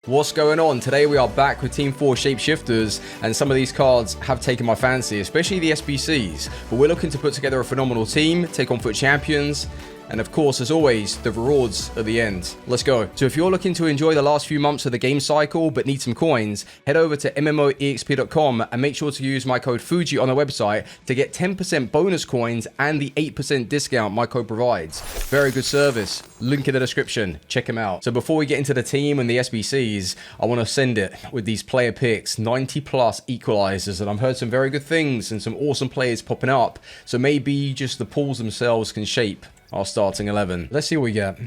What's going on? Today we are back with Team 4 Shapeshifters, and some of these cards have taken my fancy, especially the SBCs. But we're looking to put together a phenomenal team, take on FUT Champions, and of course, as always, the rewards at the end. Let's go. So if you're looking to enjoy the last few months of the game cycle but need some coins, head over to MMOEXP.com and make sure to use my code Fuji on the website to get 10% bonus coins and the 8% discount my code provides. Very good service. Link in the description. Check them out. So before we get into the team and the SBCs, I want to send it with these player picks, 90 plus equalizers, and I've heard some very good things and some awesome players popping up. So maybe just the pools themselves can shape our starting 11. Let's see what we get.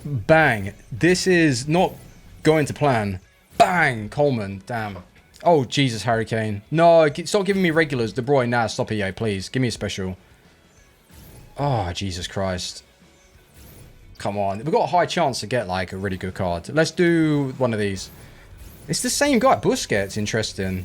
Bang. This is not going to plan. Bang. Coleman. Damn. Oh, Jesus, Harry Kane. No, stop giving me regulars. De Bruyne. Nah, stop EA, please. Give me a special. Oh, Jesus Christ. Come on. We've got a high chance to get, like, a really good card. Let's do one of these. It's the same guy. Busquets. Interesting.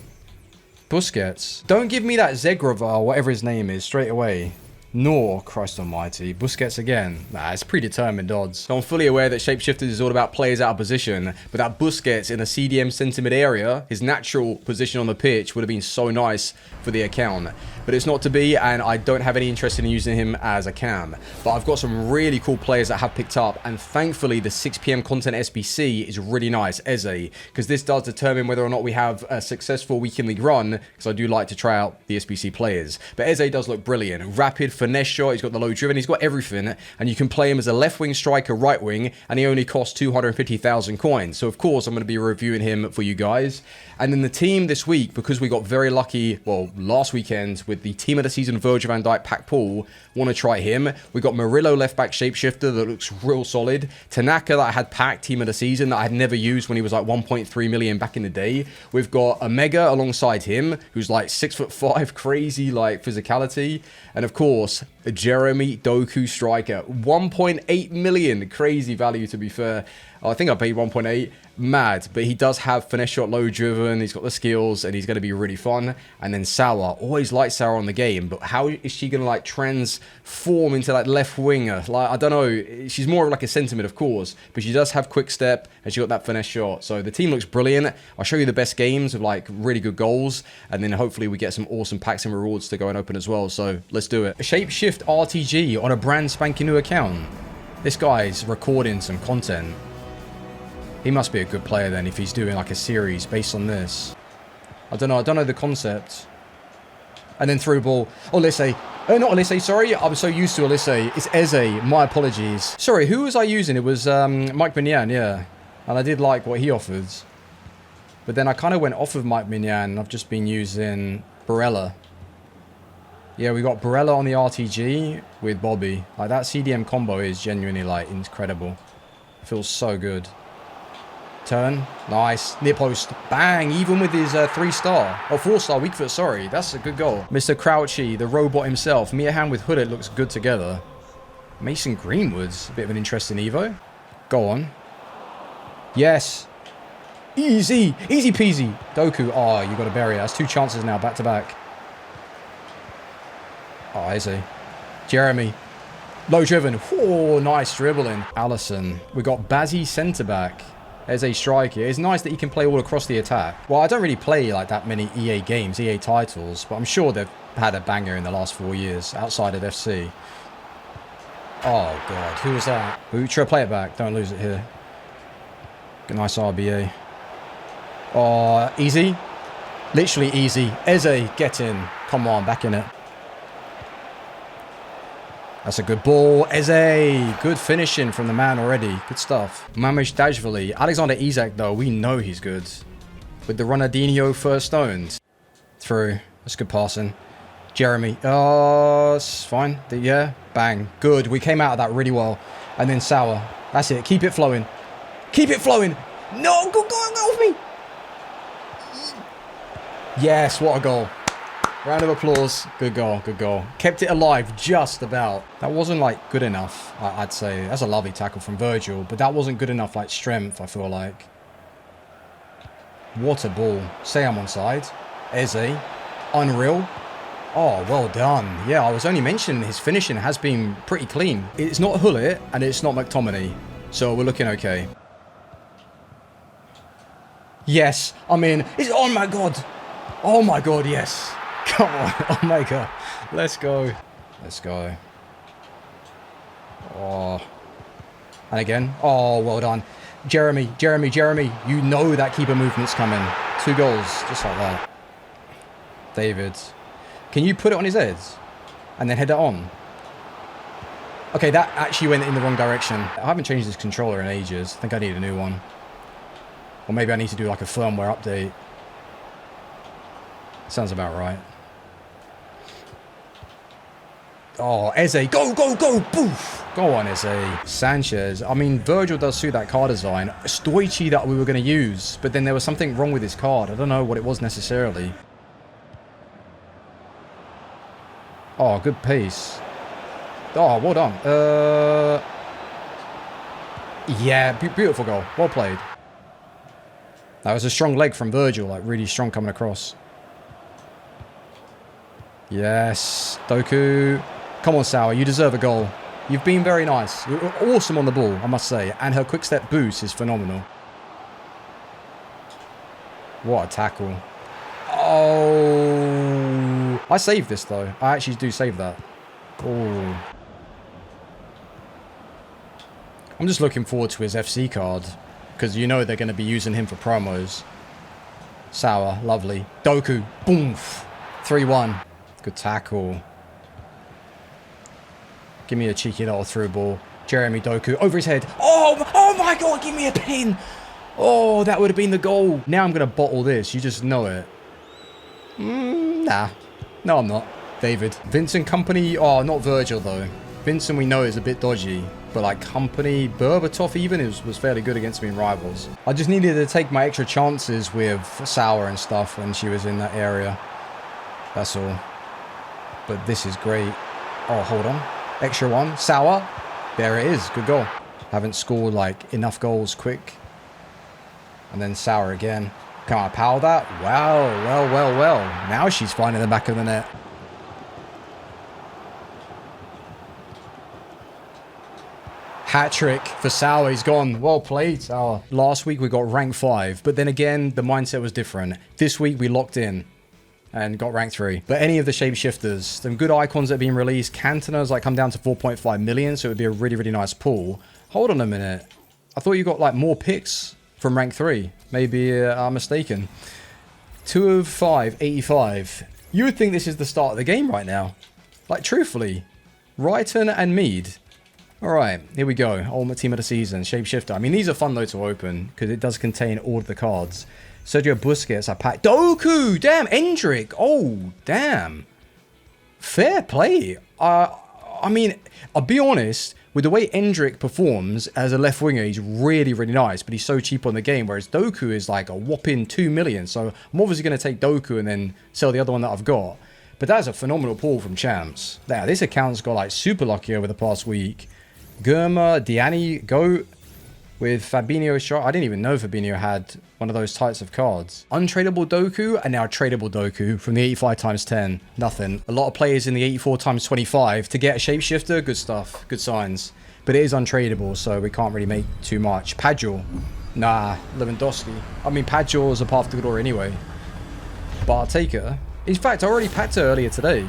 Busquets. Don't give me that Zegrova, whatever his name is, straight away. Nor, Christ almighty, Busquets again. Nah, it's predetermined odds. So I'm fully aware that Shapeshifters is all about players out of position, but that Busquets in a CDM centre-mid area, his natural position on the pitch would have been so nice for the account. But it's not to be, and I don't have any interest in using him as a cam. But I've got some really cool players that have picked up, and thankfully the 6 PM content SBC is really nice, Eze, because this does determine whether or not we have a successful weekend league run, because I do like to try out the SBC players. But Eze does look brilliant. Rapid, finesse shot, he's got the low driven, he's got everything, and you can play him as a left wing striker, right wing, and he only costs 250,000 coins. So of course I'm going to be reviewing him for you guys. And then the team this week, because we got very lucky, well, last weekend with the team of the season Virgil van Dijk pack pool, want to try him. We got Murillo left back shapeshifter that looks real solid. Tanaka that I had packed team of the season that I had never used when he was like 1.3 million back in the day. We've got Omega alongside him, who's like 6'5", crazy like physicality, and of course Jeremy Doku striker, 1.8 million, crazy value to be fair. I think I paid 1.8. Mad, but he does have finesse shot, low driven, he's got the skills, and he's going to be really fun. And then Sawa, always liked Sawa on the game, but how is she going to like transform into that left winger? Like, I don't know, she's more of like a sentiment, of course, but she does have quick step, and she got that finesse shot. So the team looks brilliant. I'll show you the best games of like really good goals, and then hopefully we get some awesome packs and rewards to go and open as well. So let's do it. A Shapeshift RTG on a brand spanking new account. This guy's recording some content. He must be a good player then if he's doing like a series based on this. I don't know the concept. And then through ball. Olise. Oh, not Olise, sorry. I'm so used to Olise. It's Eze. My apologies. Sorry, who was I using? It was Mike Mignan, yeah. And I did like what he offered. But then I kind of went off of Mike Mignan. I've just been using Barella. Yeah, we got Barella on the RTG with Bobby. Like that CDM combo is genuinely like incredible. Feels so good. Turn. Nice. Near post. Bang. Even with his 3-star. Or 4-star weak foot, sorry. That's a good goal. Mr. Crouchy, the robot himself. Miahan with Hooded looks good together. Mason Greenwood's a bit of an interesting Evo. Go on. Yes. Easy. Easy peasy. Doku. Oh, you got to bury it. That's 2 chances now, back to back. Oh, Eze. Jeremy. Low driven. Oh, nice dribbling. Allison. We got Bazzi centre back. As a striker. It's nice that he can play all across the attack. Well, I don't really play like that many EA games, EA titles, but I'm sure they've had a banger in the last 4 years outside of FC. Oh, God. Who was that? Utra, play it back. Don't lose it here. Good, nice RBA. Oh, easy. Literally easy. Eze, get in. Come on, back in it. That's a good ball. Eze. Good finishing from the man already. Good stuff. Mamish Dashvili. Alexander Isak, though, we know he's good. With the Ronaldinho first stones. Through. That's good passing. Jeremy. Oh, it's fine. Yeah. Bang. Good. We came out of that really well. And then Sauer. That's it. Keep it flowing. Keep it flowing. No. Go with me. Yes. What a goal. Round of applause. Good goal. Good goal. Kept it alive just about. That wasn't like good enough, I'd say. That's a lovely tackle from Virgil, but that wasn't good enough like strength, I feel like. What a ball. Say I'm on side. Eze. Unreal. Oh, well done. Yeah, I was only mentioning his finishing has been pretty clean. It's not Hullet and it's not McTominay, so we're looking okay. Yes, I'm in. Oh my god. Oh my god, yes. Come on. Oh my god. Let's go. Let's go. Oh. And again. Oh, well done. Jeremy. You know that keeper movement's coming. 2 goals. Just like that. David. Can you put it on his head? And then head it on? Okay, that actually went in the wrong direction. I haven't changed this controller in ages. I think I need a new one. Or maybe I need to do like a firmware update. Sounds about right. Oh, Eze. Go, go, go. Boof. Go on, Eze. Sanchez. I mean, Virgil does suit that car design. Stoichi that we were going to use. But then there was something wrong with his card. I don't know what it was necessarily. Oh, good pace. Oh, well done. Yeah, beautiful goal. Well played. That was a strong leg from Virgil. Like, really strong coming across. Yes. Doku. Come on, Sauer. You deserve a goal. You've been very nice. You're awesome on the ball, I must say. And her quick step boost is phenomenal. What a tackle. Oh. I saved this, though. I actually do save that. Oh. I'm just looking forward to his FC card. Because you know they're going to be using him for promos. Sauer. Lovely. Doku. Boom. 3-1. Good tackle. Give me a cheeky little through ball. Jeremy Doku over his head. Oh my god, give me a pin. Oh, that would have been the goal. Now I'm going to bottle this. You just know it. Nah. No, I'm not. David. Vincent Company. Oh, not Virgil, though. Vincent we know is a bit dodgy. But like Company, Berbatov even was fairly good against me in Rivals. I just needed to take my extra chances with Sauer and stuff when she was in that area. That's all. But this is great. Oh, hold on. Extra one. Sauer. There it is. Good goal. Haven't scored like enough goals quick. And then Sauer again. Can I power that? Wow. Well. Now she's finding the back of the net. Hat-trick for Sauer. He's gone. Well played, Sauer. Last week we got rank 5. But then again, the mindset was different. This week we locked in. And got rank 3. But any of the shapeshifters, some good icons that are being released. Cantona's like come down to 4.5 million, so it would be a really, really nice pull. Hold on a minute. I thought you got like more picks from rank 3. Maybe I'm mistaken. 2 of 5, 85. You would think this is the start of the game right now. Like truthfully. Wrighton and Mead. Alright, here we go. Ultimate Team of the Season, Shapeshifter. I mean, these are fun though to open, because it does contain all of the cards. Sergio Busquets, I packed. Doku! Damn, Endrick! Oh, damn. Fair play. I mean, I'll be honest, with the way Endrick performs as a left winger, he's really, really nice, but he's so cheap on the game, whereas Doku is like a whopping 2 million. So I'm obviously going to take Doku and then sell the other one that I've got. But that's a phenomenal pull from Champs. Now, this account's got like super lucky over the past week. Gurma, Diani, go with Fabinho shot. I didn't even know Fabinho had one of those types of cards. Untradeable Doku and now tradable Doku from the 85 times 10. Nothing. A lot of players in the 84 times 25 to get a shapeshifter. Good stuff. Good signs. But it is untradeable, so we can't really make too much. Padgel. Nah. Lewandowski. I mean, Padgel is a path to glory anyway. But I'll take her. In fact, I already packed her earlier today.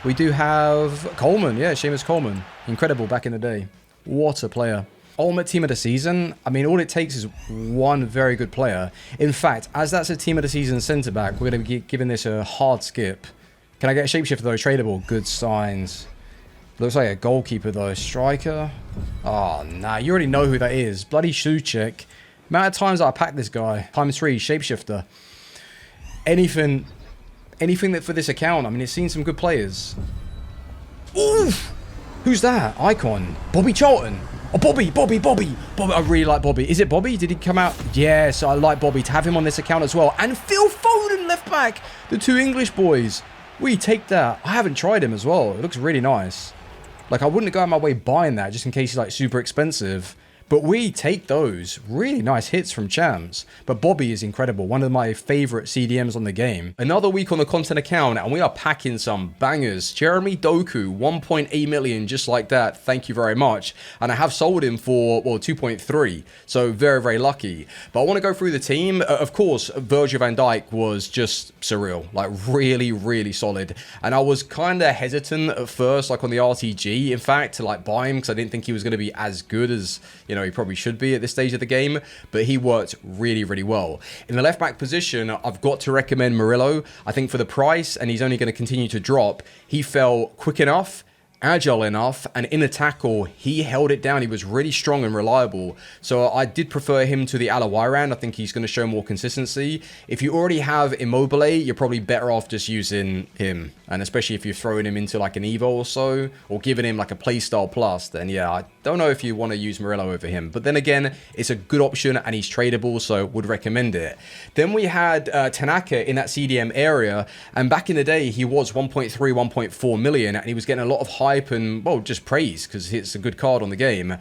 We do have Coleman. Yeah, Seamus Coleman. Incredible back in the day. What a player. Ultimate Team of the Season. I mean, all it takes is one very good player. In fact, as that's a Team of the Season centre-back, we're going to be giving this a hard skip. Can I get a shapeshifter, though? Tradable. Good signs. Looks like a goalkeeper, though. Striker. Oh, nah. You already know who that is. Bloody Suchek. Amount of times I packed this guy. Times 3. Shapeshifter. Anything that for this account. I mean, it's seen some good players. Oof! Who's that? Icon. Bobby Charlton. Oh, Bobby. I really like Bobby. Is it Bobby? Did he come out? Yes, I like Bobby. To have him on this account as well. And Phil Foden, left back. The 2 English boys. We take that. I haven't tried him as well. It looks really nice. Like, I wouldn't go out of my way buying that just in case he's, like, super expensive. But we take those really nice hits from Champs. But Bobby is incredible. One of my favorite CDMs on the game. Another week on the content account, and we are packing some bangers. Jeremy Doku, 1.8 million, just like that. Thank you very much. And I have sold him for, well, 2.3. So very, very lucky. But I want to go through the team. Of course, Virgil van Dijk was just surreal. Like, really, really solid. And I was kind of hesitant at first, like on the RTG, in fact, to like buy him, because I didn't think he was going to be as good as, you know, he probably should be at this stage of the game, but he worked really, really well. In the left back position, I've got to recommend Murillo. I think for the price, and he's only going to continue to drop, he fell quick enough, agile enough, and in a tackle, he held it down. He was really strong and reliable. So I did prefer him to the Alawiran. I think he's going to show more consistency. If you already have Immobile, you're probably better off just using him. And especially if you're throwing him into like an Evo or so, or giving him like a playstyle plus, then yeah, I don't know if you want to use Murillo over him. But then again, it's a good option and he's tradable, so would recommend it. Then we had Tanaka in that CDM area, and back in the day, he was 1.3, 1.4 million, and he was getting a lot of hype and, well, just praise because it's a good card on the game.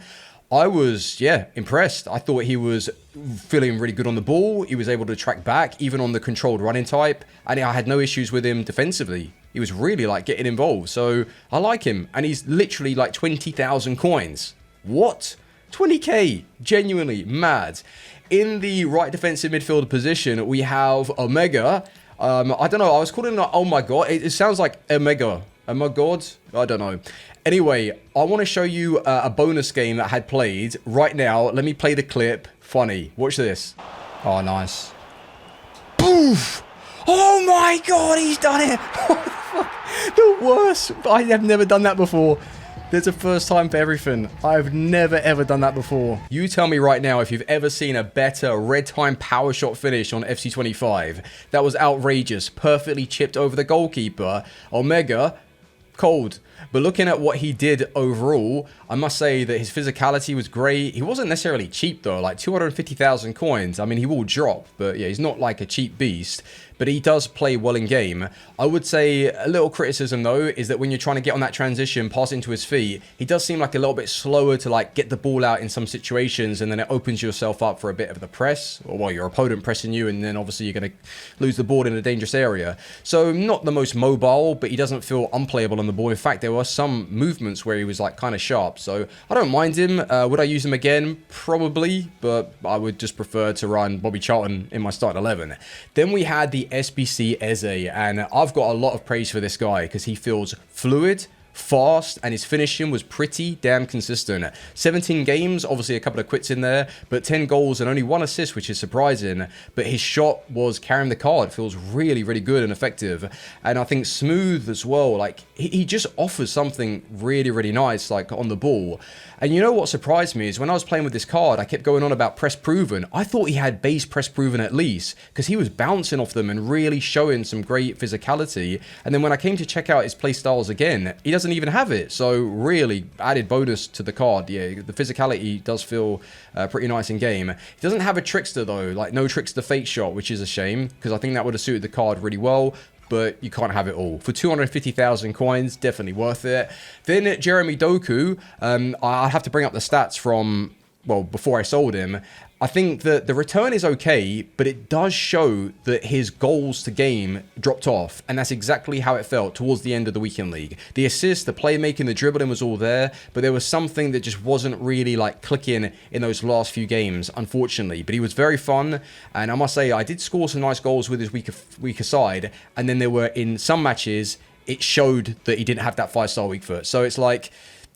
I was, yeah, impressed. I thought he was feeling really good on the ball. He was able to track back, even on the controlled running type, and I had no issues with him defensively. He was really like getting involved, so I like him. And he's literally like 20,000 coins. What? 20k? Genuinely mad. In the right defensive midfielder position, we have Omega. I don't know, I was calling it, oh my god, it sounds like Omega. Oh my god, I don't know. Anyway, I want to show you a bonus game that I had played right now. Let me play the clip. Funny. Watch this. Oh, nice. Boof! Oh my god, he's done it! The worst. I have never done that before. There's a first time for everything. I've never ever done that before. You tell me right now if you've ever seen a better red time power shot finish on FC25. That was outrageous. Perfectly chipped over the goalkeeper. Omega, cold. But looking at what he did overall, I must say that his physicality was great. He wasn't necessarily cheap though, like 250,000 coins. I mean, he will drop, but yeah, he's not like a cheap beast. But he does play well in game. I would say a little criticism though is that when you're trying to get on that transition, pass into his feet, he does seem like a little bit slower to like get the ball out in some situations, and then it opens yourself up for a bit of the press, or well, your opponent pressing you, and then obviously you're going to lose the ball in a dangerous area. So not the most mobile, but he doesn't feel unplayable on the ball. In fact, there were some movements where he was like kind of sharp. So I don't mind him. Would I use him again? Probably, but I would just prefer to run Bobby Charlton in my starting 11. Then we had the SBC Eze, and I've got a lot of praise for this guy because he feels fluid, fast, and his finishing was pretty damn consistent. 17 games, obviously a couple of quits in there, but 10 goals and only 1 assist, which is surprising. But his shot was carrying the card. Feels really, really good and effective. And I think smooth as well. Like, he just offers something really, really nice, like on the ball. And you know what surprised me is when I was playing with this card, I kept going on about press proven. I thought he had base press proven at least, because he was bouncing off them and really showing some great physicality. And then when I came to check out his play styles again, he doesn't even have it. So really added bonus to the card. Yeah, the physicality does feel pretty nice in game. He doesn't have a trickster though, like no trickster fake shot, which is a shame because I think that would have suited the card really well. But you can't have it all. For 250,000 coins, definitely worth it. Then Jeremy Doku, I have to bring up the stats from, well, before I sold him. I think that the return is okay, but it does show that his goals to game dropped off, and that's exactly how it felt towards the end of the weekend league. The assist, the playmaking, the dribbling was all there, but there was something that just wasn't really like clicking in those last few games, unfortunately. But he was very fun, and I must say I did score some nice goals with his weaker side, and then there were in some matches it showed that he didn't have that 5-star weak foot. So it's like,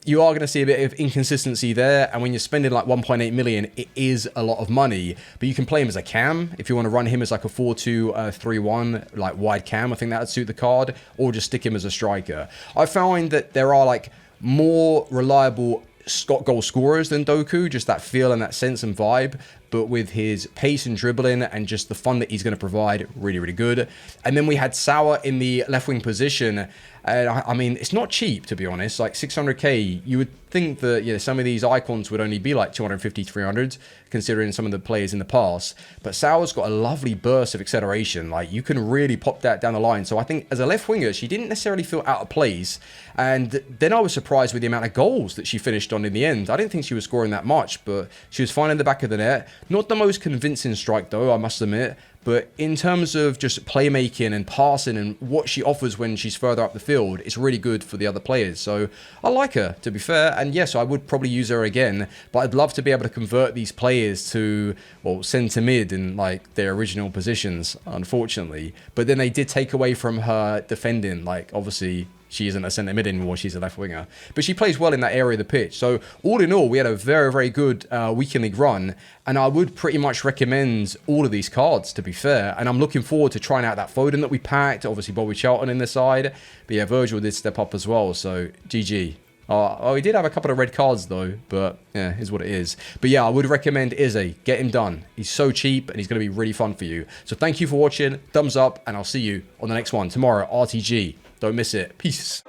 you are going to see a bit of inconsistency there, and when you're spending like 1.8 million, it is a lot of money. But you can play him as a cam if you want to run him as like a 4-2-3-1, like wide cam. I think that would suit the card, or just stick him as a striker. I find that there are like more reliable goal scorers than Doku, just that feel and that sense and vibe. but with his pace and dribbling and just the fun that he's going to provide, really, really good. And then we had Sauer in the left wing position. And I mean, it's not cheap, to be honest. Like 600k, you would think that, yeah, some of these icons would only be like 250, 300, considering some of the players in the past. But Sauer's got a lovely burst of acceleration. Like, you can really pop that down the line. So I think as a left winger, she didn't necessarily feel out of place. And then I was surprised with the amount of goals that she finished on in the end. I didn't think she was scoring that much, but she was fine in the back of the net. Not the most convincing strike, though, I must admit. But in terms of just playmaking and passing and what she offers when she's further up the field, it's really good for the other players. So I like her, to be fair. And yes, I would probably use her again. But I'd love to be able to convert these players to, well, centre mid in like their original positions, unfortunately. But then they did take away from her defending. Like, obviously, she isn't a centre mid anymore, she's a left winger. But she plays well in that area of the pitch. So all in all, we had a very, very good weekend league run. And I would pretty much recommend all of these cards, to be fair. And I'm looking forward to trying out that Foden that we packed. Obviously, Bobby Charlton in the side. But yeah, Virgil did step up as well. So GG. Oh, he did have a couple of red cards though, but yeah, is what it is. But yeah, I would recommend Eze. Get him done. He's so cheap and he's going to be really fun for you. So thank you for watching. Thumbs up, and I'll see you on the next one tomorrow. RTG. Don't miss it. Peace.